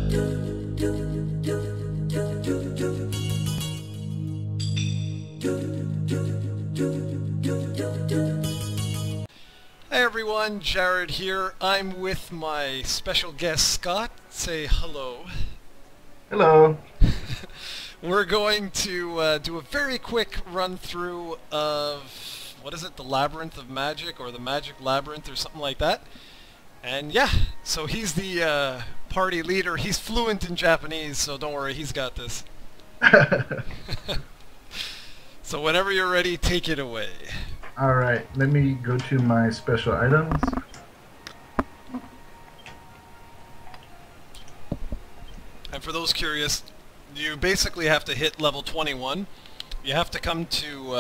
Hey everyone, Jared here. I'm with my special guest Scott. Say hello. Hello. We're going to do a very quick run through of, what is it, the Labyrinth of Magic, or the Magic Labyrinth, or something like that. And yeah, so he's the party leader. He's fluent in Japanese, so don't worry, he's got this. So whenever you're ready, take it away. Alright, let me go to my special items. And for those curious, you basically have to hit level 21. You have to come to,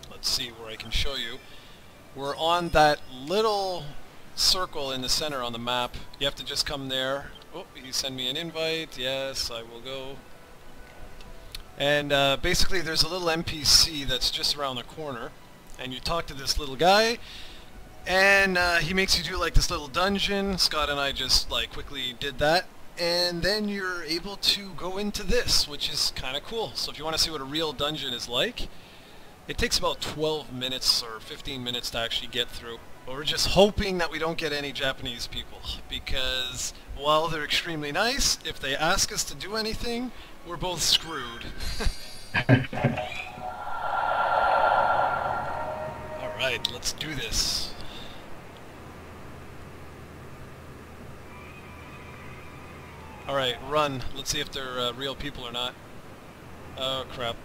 let's see where I can show you. We're on that little circle in the center on the map. You have to just come there. Oh, you send me an invite. Yes, I will go. And basically there's a little NPC that's just around the corner, and you talk to this little guy, and he makes you do like this little dungeon. Scott and I just like quickly did that, and then you're able to go into this, which is kind of cool. So if you want to see what a real dungeon is like, it takes about 12 minutes or 15 minutes to actually get through. But we're just hoping that we don't get any Japanese people, because while they're extremely nice, if they ask us to do anything, we're both screwed. Alright, let's do this. Alright, run. Let's see if they're real people or not. Oh crap.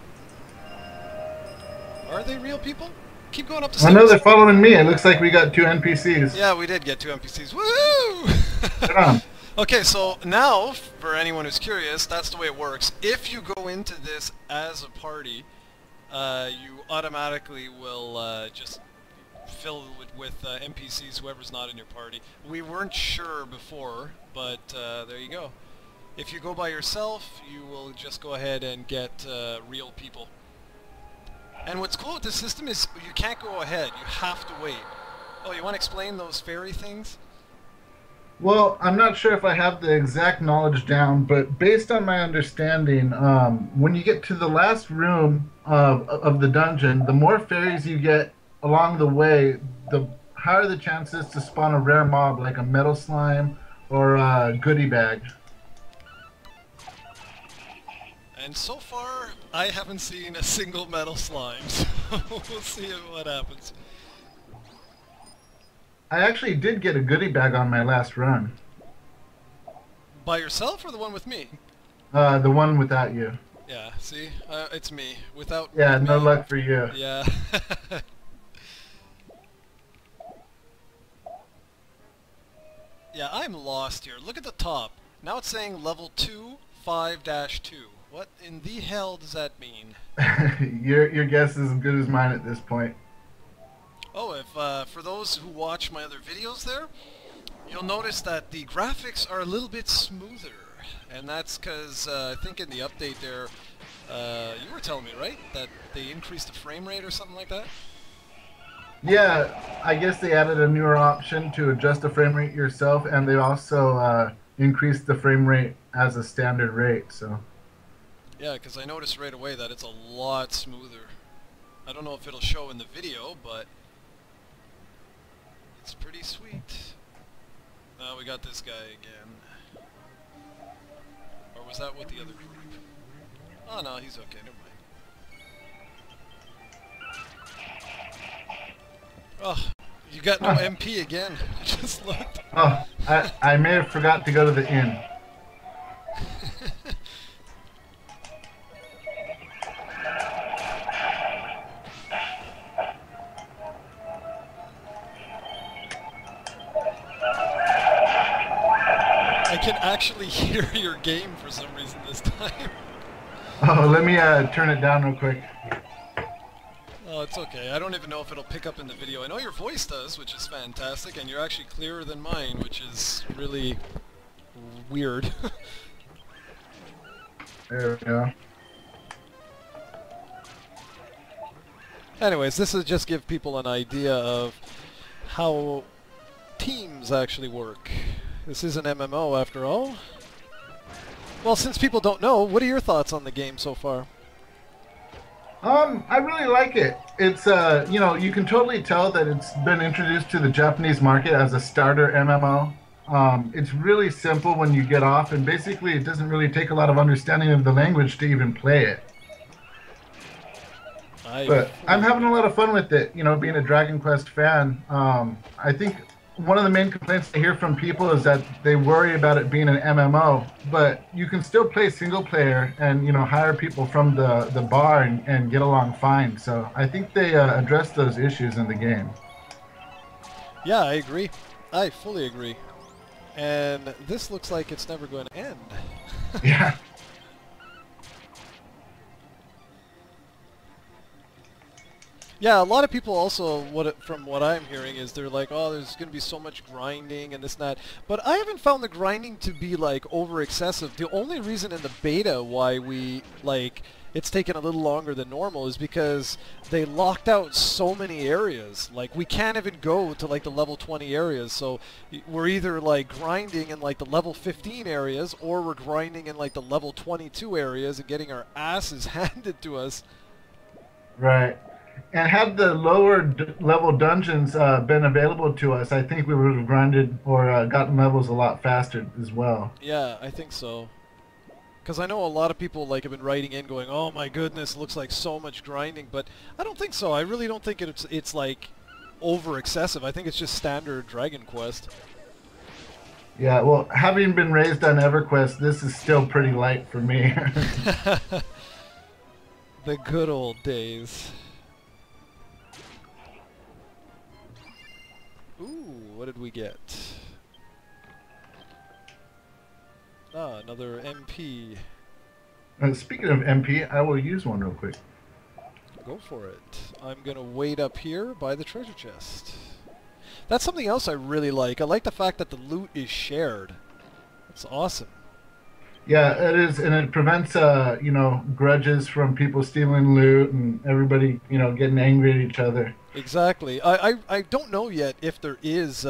Are they real people? Keep going up the stairs. I know they're following me. It looks like we got 2 NPCs. Yeah, we did get 2 NPCs. Woo! Get on. Okay, so now, for anyone who's curious, that's the way it works. If you go into this as a party, you automatically will just fill it with NPCs, whoever's not in your party. We weren't sure before, but there you go. If you go by yourself, you will just go ahead and get real people. And what's cool with this system is you can't go ahead, you have to wait. Oh, you want to explain those fairy things? Well, I'm not sure if I have the exact knowledge down, but based on my understanding, when you get to the last room of the dungeon, the more fairies you get along the way, the higher the chances to spawn a rare mob like a metal slime or a goodie bag. And so far, I haven't seen a single metal slime, so we'll see what happens. I actually did get a goodie bag on my last run. By yourself or the one with me? The one without you. Yeah, see? It's me. Without Yeah, no me. luck for you. Yeah. Yeah, I'm lost here. Look at the top. Now it's saying level 2, 5-2. What in the hell does that mean? Your guess is as good as mine at this point. Oh, if for those who watch my other videos there, you'll notice that the graphics are a little bit smoother. And that's because I think in the update there, you were telling me, right? That they increased the frame rate or something like that? Yeah, I guess they added a newer option to adjust the frame rate yourself, and they also increased the frame rate as a standard rate, so... Yeah, because I noticed right away that it's a lot smoother. I don't know if it'll show in the video, but it's pretty sweet. Now we got this guy again. Or was that with the other group? Oh no, he's okay, never mind. Oh, you got no MP again. I just looked. Oh, I may have forgot to go to the inn. I can actually hear your game for some reason this time. Oh, let me turn it down real quick. Oh, it's okay. I don't even know if it'll pick up in the video. I know your voice does, which is fantastic, and you're actually clearer than mine, which is really weird. There we go. Anyways, this is just give people an idea of how teams actually work. This is an MMO after all. Well, since people don't know, what are your thoughts on the game so far? I really like it. It's you know, you can totally tell that it's been introduced to the Japanese market as a starter MMO. It's really simple when you get off, and basically, it doesn't really take a lot of understanding of the language to even play it. I But I'm fully having agree. a lot of fun with it. You know, being a Dragon Quest fan. I think one of the main complaints I hear from people is that they worry about it being an MMO, but you can still play single player and hire people from the bar and get along fine. So I think they address those issues in the game. Yeah, I agree. I fully agree. And this looks like it's never going to end. Yeah. Yeah, a lot of people also, from what I'm hearing, is they're like, oh, there's going to be so much grinding and this and that. But I haven't found the grinding to be, like, over excessive. The only reason in the beta why it's taken a little longer than normal is because they locked out so many areas. Like, we can't even go to, like, the level 20 areas. So we're either, like, grinding in, like, the level 15 areas, or we're grinding in, like, the level 22 areas and getting our asses handed to us. Right. And had the lower level dungeons been available to us, I think we would have grinded or gotten levels a lot faster as well. Yeah, I think so. Because I know a lot of people like have been writing in going, oh my goodness, it looks like so much grinding, but I don't think so. I really don't think it's like over excessive. I think it's just standard Dragon Quest. Yeah, well, having been raised on EverQuest, this is still pretty light for me. The good old days. Ooh, what did we get? Ah, another MP. Speaking of MP, I will use one real quick. Go for it. I'm gonna wait up here by the treasure chest. That's something else I really like. I like the fact that the loot is shared. That's awesome. Yeah, it is, and it prevents grudges from people stealing loot and everybody getting angry at each other. Exactly. I don't know yet if there is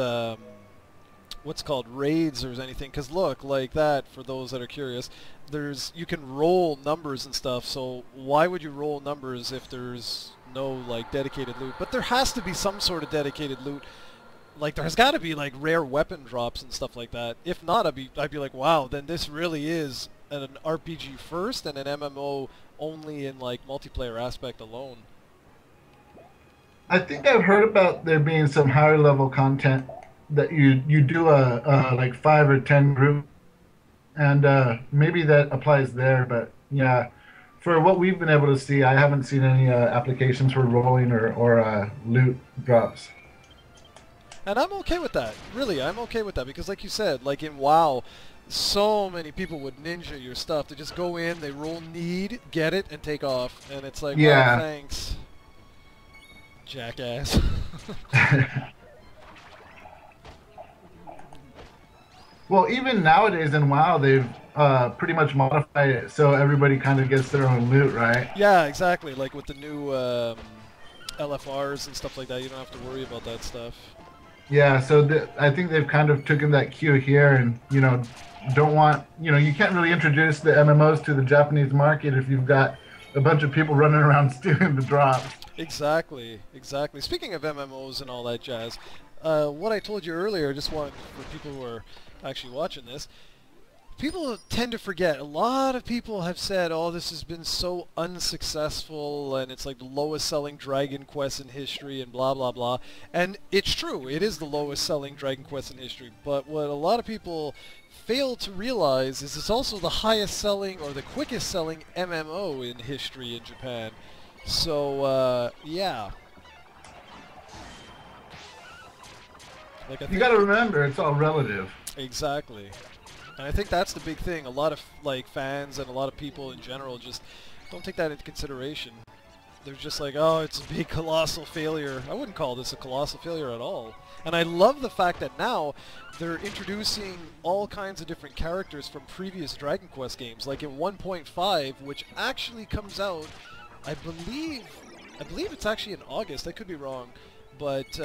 what's called raids or anything. Because look, like that, for those that are curious, you can roll numbers and stuff. So why would you roll numbers if there's no like dedicated loot? But there has to be some sort of dedicated loot. Like there's got to be like rare weapon drops and stuff like that. If not, I'd be like, wow, then this really is an RPG first and an MMO only in like multiplayer aspect alone. I think I've heard about there being some higher level content that you do a like 5 or 10 group, and maybe that applies there. But yeah, for what we've been able to see, I haven't seen any applications for rolling or loot drops. And I'm okay with that. Really, I'm okay with that because like you said, like in WoW, so many people would ninja your stuff. They just go in, they roll need, get it, and take off. And it's like, well, Yeah. thanks, jackass. Well, even nowadays in WoW, they've pretty much modified it so everybody kind of gets their own loot, right? Yeah, exactly. Like with the new LFRs and stuff like that, you don't have to worry about that stuff. Yeah, so I think they've kind of taken that cue here, and don't want you can't really introduce the MMOs to the Japanese market if you've got a bunch of people running around stealing the drops. Exactly, exactly. Speaking of MMOs and all that jazz, what I told you earlier, just want for people who are actually watching this, people tend to forget. A lot of people have said, oh, this has been so unsuccessful and it's like the lowest selling Dragon Quest in history and blah, blah, blah. And it's true. It is the lowest selling Dragon Quest in history. But what a lot of people fail to realize is it's also the highest selling or the quickest selling MMO in history in Japan. So, yeah. Like I You think got to remember, it's all relative. exactly. And I think that's the big thing. A lot of like fans and a lot of people in general just don't take that into consideration. They're just like, oh, it's a big colossal failure. I wouldn't call this a colossal failure at all. And I love the fact that now they're introducing all kinds of different characters from previous Dragon Quest games. Like in 1.5, which actually comes out, I believe it's actually in August. I could be wrong, but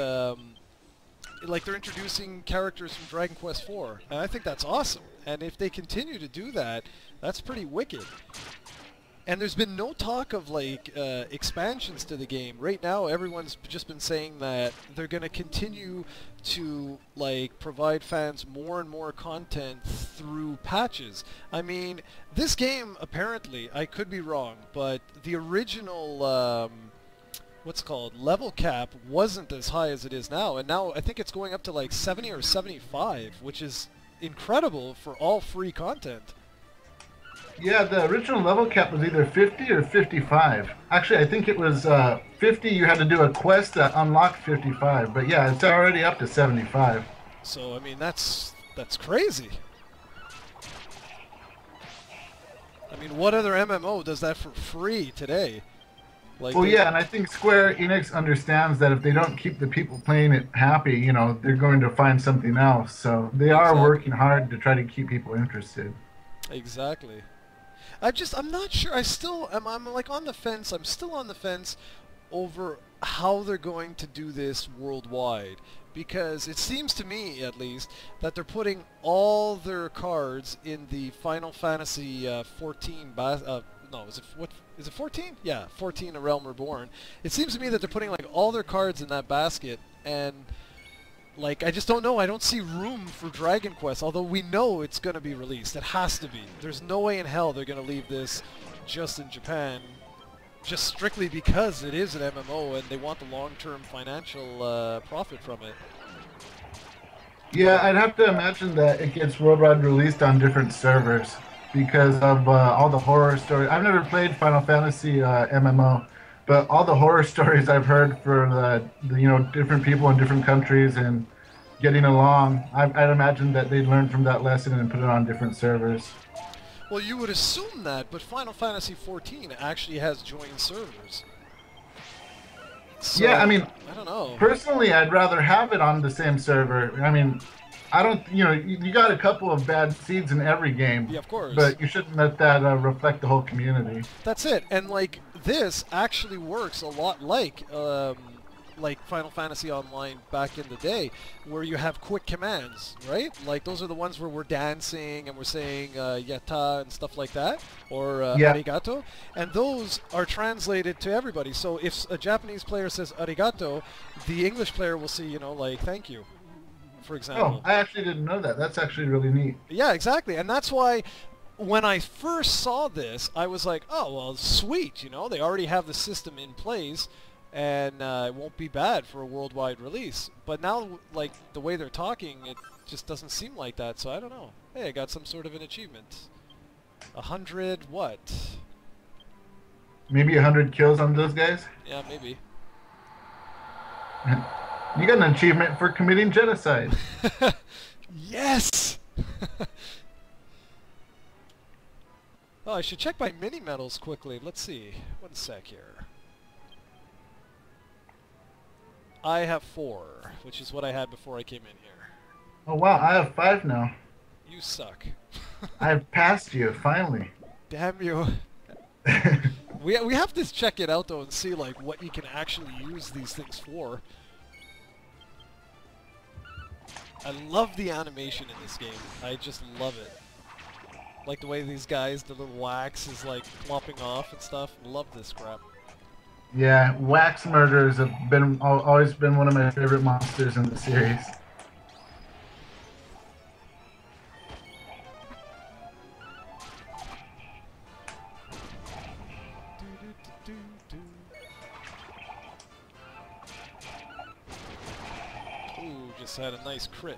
like they're introducing characters from Dragon Quest IV, and I think that's awesome. And if they continue to do that, that's pretty wicked. And there's been no talk of like expansions to the game. Right now, everyone's just been saying that they're going to continue to like provide fans more and more content through patches. I mean, this game apparently, I could be wrong, but the original what's it called, level cap wasn't as high as it is now, and now I think it's going up to like 70 or 75, which is incredible for all free content. Yeah, the original level cap was either 50 or 55. Actually, I think it was 50. You had to do a quest that unlocked 55. But yeah, it's already up to 75. So I mean, that's crazy. I mean, what other MMO does that for free today? Like, Well, yeah, and I think Square Enix understands that if they don't keep the people playing it happy, you know, they're going to find something else. So they are working hard to try to keep people interested. Exactly. I'm not sure. I'm like on the fence. I'm still on the fence over how they're going to do this worldwide. Because it seems to me, at least, that they're putting all their cards in the Final Fantasy 14 no, is it 14? Yeah, 14 A Realm Reborn. It seems to me that they're putting like all their cards in that basket, and like, I just don't know. I don't see room for Dragon Quest, although we know it's going to be released. It has to be. There's no way in hell they're going to leave this just in Japan, just strictly because it is an MMO and they want the long-term financial profit from it. Yeah, I'd have to imagine that it gets worldwide released on different servers because of all the horror stories. I've never played Final Fantasy MMO, but all the horror stories I've heard for the you know, different people in different countries and getting along, I'd imagine that they'd learn from that lesson and put it on different servers. Well, you would assume that, but Final Fantasy XIV actually has joined servers. So, yeah, I mean, I don't know. Personally, I'd rather have it on the same server. I mean, I don't, you know, you got a couple of bad seeds in every game. Yeah, of course. But you shouldn't let that reflect the whole community. That's it. And like this actually works a lot like Final Fantasy Online back in the day, where you have quick commands, right? Like those are the ones where we're dancing and we're saying yatta and stuff like that, or arigato, and those are translated to everybody. So if a Japanese player says arigato, the English player will see, you know, like thank you, for example. Oh, I actually didn't know that. That's actually really neat. Yeah, exactly. And that's why when I first saw this, I was like, oh, well, sweet, you know, they already have the system in place, and it won't be bad for a worldwide release. But now, like, the way they're talking, it just doesn't seem like that, so I don't know. Hey, I got some sort of an achievement. 100 what? Maybe 100 kills on those guys? Yeah, maybe. You got an achievement for committing genocide. Yes! Oh, I should check my mini medals quickly. Let's see. 1 sec here. I have 4, which is what I had before I came in here. Oh wow, I have 5 now. You suck. I've passed you, finally. Damn you. We have to check it out though and see like what you can actually use these things for. I love the animation in this game. I just love it. Like the way these guys, the little wax is like plopping off and stuff. Love this crap. Yeah, wax murders have been always been one of my favorite monsters in the series. Ooh, just had a nice crit.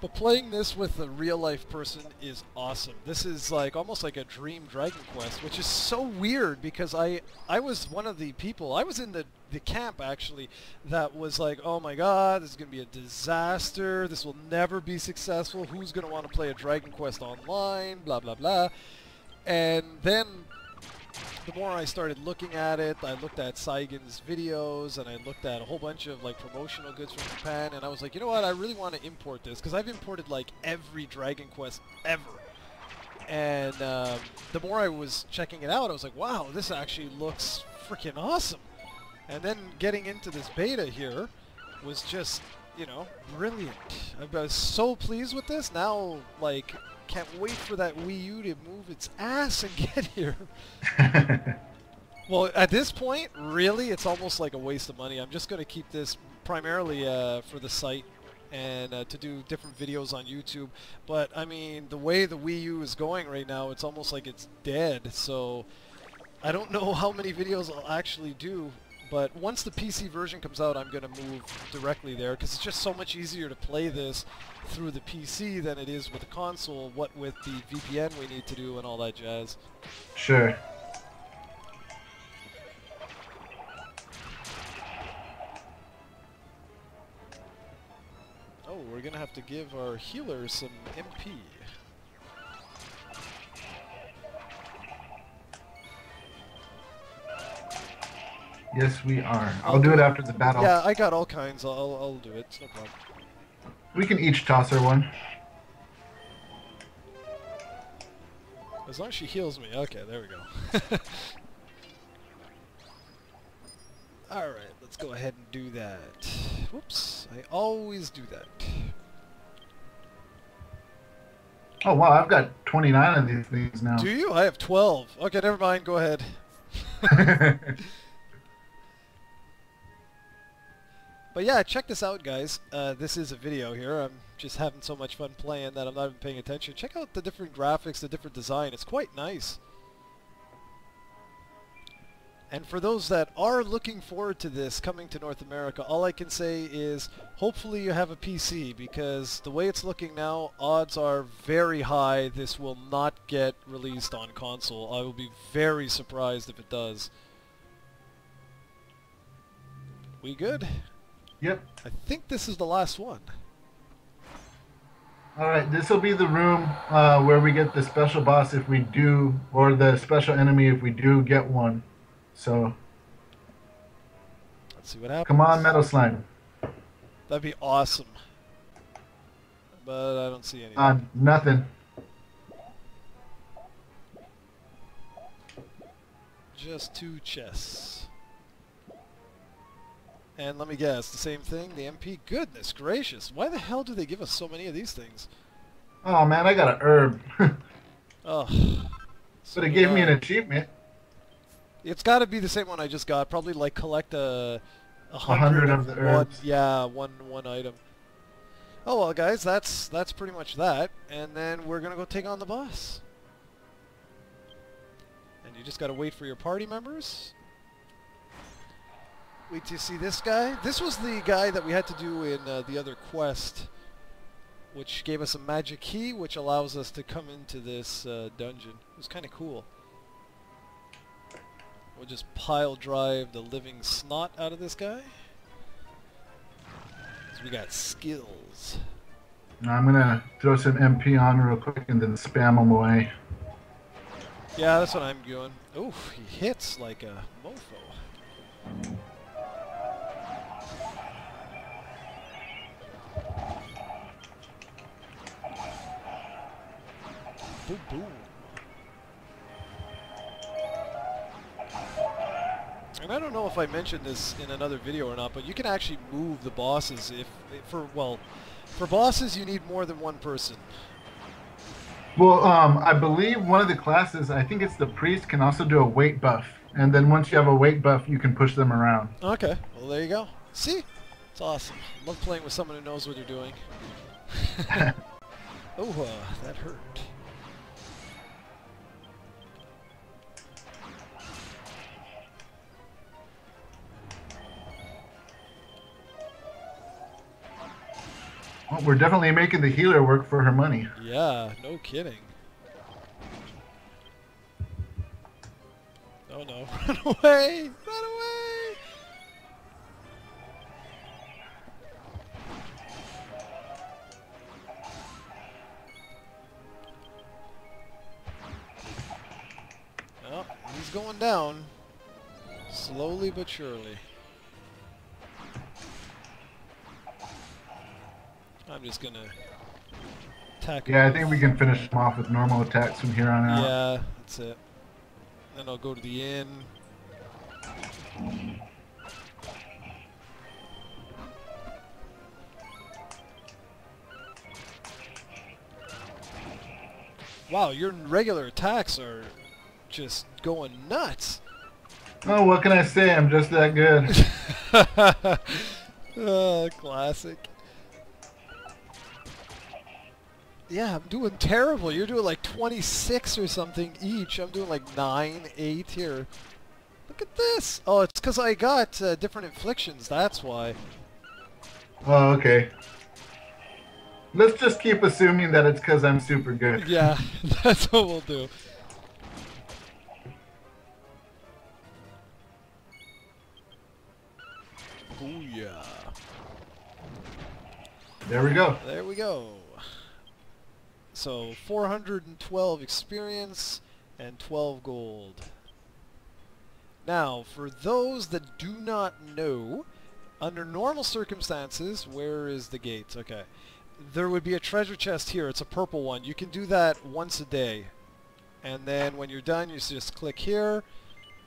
But playing this with a real-life person is awesome. This is like almost like a dream Dragon Quest, which is so weird because I was one of the people, I was in the camp actually, that was like, oh my god, this is going to be a disaster, this will never be successful, who's going to want to play a Dragon Quest online, blah blah blah. And then the more I started looking at it, I looked at Saigon's videos, and I looked at a whole bunch of like promotional goods from Japan, and I was like, you know what, I really want to import this, because I've imported like every Dragon Quest ever. And the more I was checking it out, I was like, wow, this actually looks freaking awesome. And then getting into this beta here was just, you know, brilliant. I was so pleased with this. Now, like, can't wait for that Wii U to move its ass and get here. Well, at this point, really, it's almost like a waste of money. I'm just going to keep this primarily for the site and to do different videos on YouTube. But, I mean, the way the Wii U is going right now, it's almost like it's dead. So, I don't know how many videos I'll actually do. But once the PC version comes out, I'm going to move directly there because it's just so much easier to play this through the PC than it is with the console, what with the VPN we need to do and all that jazz. Sure. Oh, we're going to have to give our healer some MP. Yes, we are. I'll do it after the battle. Yeah, I got all kinds. I'll do it. It's no problem. We can each toss her one. As long as she heals me. Okay, there we go. Alright, let's go ahead and do that. Whoops, I always do that. Oh, wow, I've got 29 of these things now. Do you? I have 12. Okay, never mind. Go ahead. But yeah, check this out, guys. This is a video here. I'm just having so much fun playing that I'm not even paying attention. Check out the different graphics, the different design. It's quite nice. And for those that are looking forward to this coming to North America, all I can say is hopefully you have a PC, because the way it's looking now, odds are very high this will not get released on console. I will be very surprised if it does. We good? Yep. I think this is the last one. Alright, this will be the room where we get the special boss if we do, or the special enemy if we do get one. So, let's see what happens. Come on, Metal Slime. That'd be awesome. But I don't see anything. Nothing. Just 2 chests. And let me guess, the same thing, the MP? Goodness gracious, why the hell do they give us so many of these things? Oh man, I got an herb. Oh. But it gave me an achievement. It's got to be the same one I just got. Probably like collect 100 of the herbs. One item. Oh well, guys, that's pretty much that. And then we're gonna go take on the boss. And you just gotta wait for your party members. Wait till you see this guy. This was the guy that we had to do in the other quest, which gave us a magic key, which allows us to come into this dungeon. It was kind of cool. We'll just pile drive the living snot out of this guy. So we got skills. Now I'm gonna throw some MP on real quick and then spam them away. Yeah, that's what I'm doing. Oof, he hits like a mofo. Boom, boom. And I don't know if I mentioned this in another video or not, but you can actually move the bosses for bosses you need more than one person. Well, I believe one of the classes, I think it's the priest, can also do a weight buff. And then once you have a weight buff, you can push them around. Okay, well there you go. See? It's awesome. I love playing with someone who knows what they're doing. Oh, that hurt. Well, we're definitely making the healer work for her money. Yeah, no kidding. Oh no, run away! Run away! Well, he's going down. Slowly but surely. I'm just gonna attack him. Yeah, I think we can finish them off with normal attacks from here on out. Yeah, that's it. Then I'll go to the inn. Wow, your regular attacks are just going nuts. Oh, what can I say? I'm just that good. Classic. Yeah, I'm doing terrible. You're doing like 26 or something each. I'm doing like 9, 8 here. Look at this. Oh, it's because I got different inflictions. That's why. Oh, okay. Let's just keep assuming that it's because I'm super good. Yeah, that's what we'll do. Booyah. There we go. There we go. So 412 experience and 12 gold. Now, for those that do not know, under normal circumstances, where is the gate? Okay. There would be a treasure chest here. It's a purple one. You can do that once a day. And then when you're done, you just click here,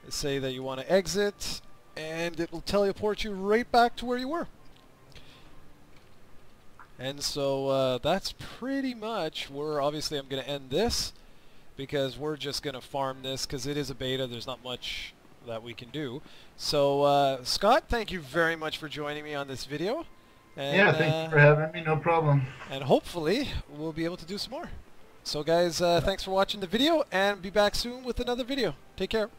say that you want to exit, and it will teleport you right back to where you were. And so that's pretty much where obviously I'm going to end this, because we're just going to farm this because it is a beta. There's not much that we can do. So Scott, thank you very much for joining me on this video. And, yeah, thank you for having me. No problem. And hopefully we'll be able to do some more. So guys, thanks for watching the video, and be back soon with another video. Take care.